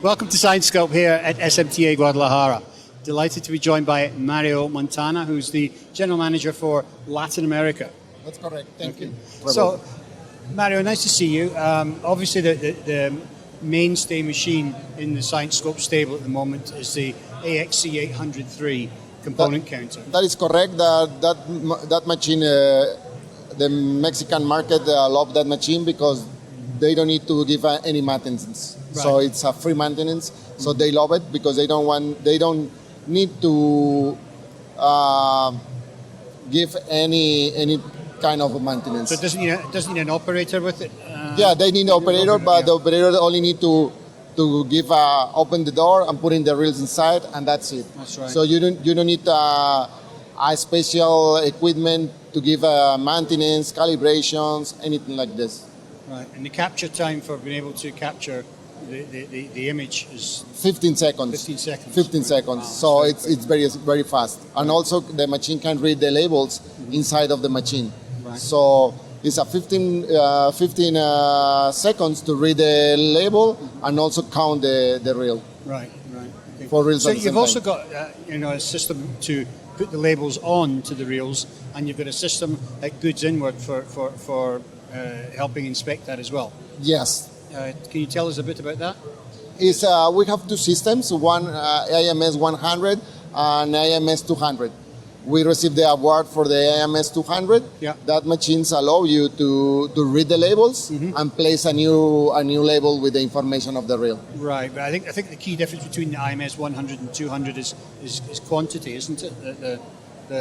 Welcome to ScienceScope here at SMTA Guadalajara. Delighted to be joined by Mario Montana, who's the General Manager for Latin America. That's correct. Thank you. So, Mario, nice to see you. Obviously, the mainstay machine in the ScienceScope stable at the moment is the AXI-5100 III Component Counter. That is correct. That machine, the Mexican market love that machine because they don't need to give any maintenance. Right. So it's a free maintenance. So they love it because they don't need to give any kind of maintenance. So it doesn't need an operator with it? Yeah, they need an operator, but the operator only need to open the door and put in the reels inside, and that's it. That's right. So you don't need a special equipment to give maintenance, calibrations, anything like this. Right, and the capture time for being able to capture the image is 15 seconds. 15 seconds. 15 seconds. Wow, so it's very fast. And also the machine can read the labels inside of the machine. Right. So it's a 15 seconds to read the label and also count the reel. Right. Okay. For reels. So you've also got a system to put the labels on to the reels, and you've got a system that goods inward for helping inspect that as well. Yes. Can you tell us a bit about that? We have two systems, one AMS 100 and AMS 200. We received the award for the AMS 200. Yeah. That machines allow you to read the labels and place a new label with the information of the reel. Right, but I think the key difference between the AMS 100 and 200 is quantity, isn't it?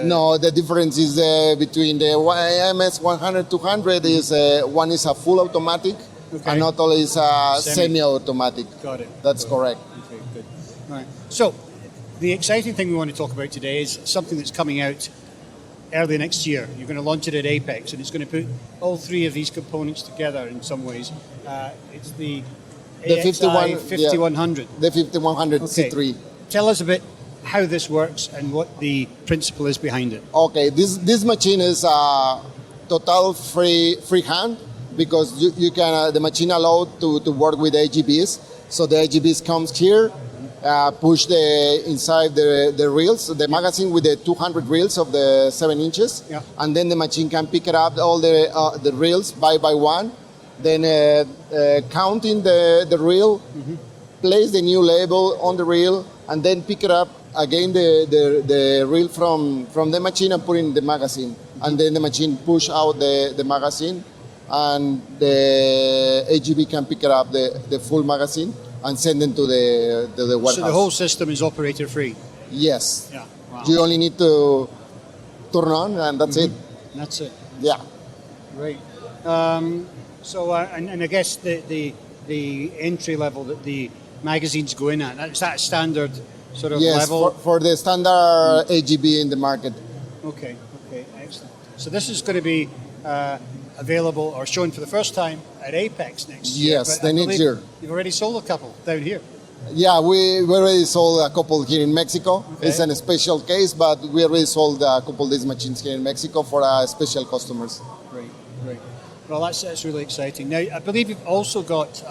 No, the difference is between the AMS 100 200 is one is a full automatic. Okay. And not only is semi-automatic. Got it. That's correct. Okay, good. All right. So, the exciting thing we want to talk about today is something that's coming out early next year. You're going to launch it at APEX, and it's going to put all three of these components together in some ways. It's the AXI-5100. The 5100 C3. Tell us a bit how this works and what the principle is behind it. Okay, this machine is total free hand. Because you can, the machine allowed to work with AGBs. So the AGBs comes here, push inside the reels, the magazine with the 200 reels of the 7 inches, and then the machine can pick it up all the reels by one, then counting the reel, place the new label on the reel, and then pick it up again the reel from the machine and put in the magazine, and then the machine push out the magazine. And the AGB can pick it up the full magazine and send them to the warehouse. So the whole system is operator free? Yes. Yeah. Wow. You only need to turn on and that's it. That's it. Yeah. Great. So and I guess the entry level that the magazines go in at, is that a standard sort of level? Yes, for the standard AGB in the market. Okay, excellent. So this is going to be available or shown for the first time at APEX next year. Yes, the next year. You've already sold a couple down here. Yeah, we already sold a couple here in Mexico. Okay. It's a special case, but we already sold a couple of these machines here in Mexico for special customers. Great. Well, that's really exciting. Now, I believe you've also got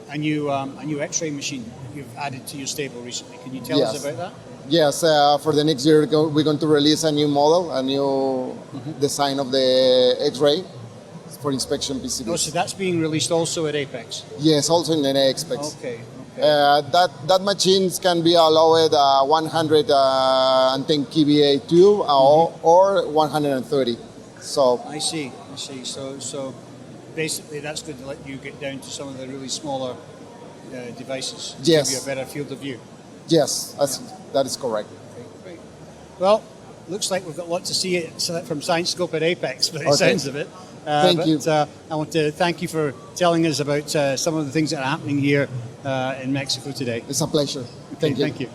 a new X-ray machine that you've added to your stable recently. Can you tell us about that? Yes, for the next year we're going to release a new model, a new design of the X-ray for inspection PCBs. Oh, so that's being released also at APEX? Yes, also in the APEX. Okay. That machines can be allowed 110 kVA tube or 130. So I see. So basically that's going to let you get down to some of the really smaller devices to give you a better field of view. Yes, that is correct. Okay, great. Well, looks like we've got lots to see from ScienceScope at APEX, by the sounds of it. Thank you. I want to thank you for telling us about some of the things that are happening here in Mexico today. It's a pleasure. Okay, thank you.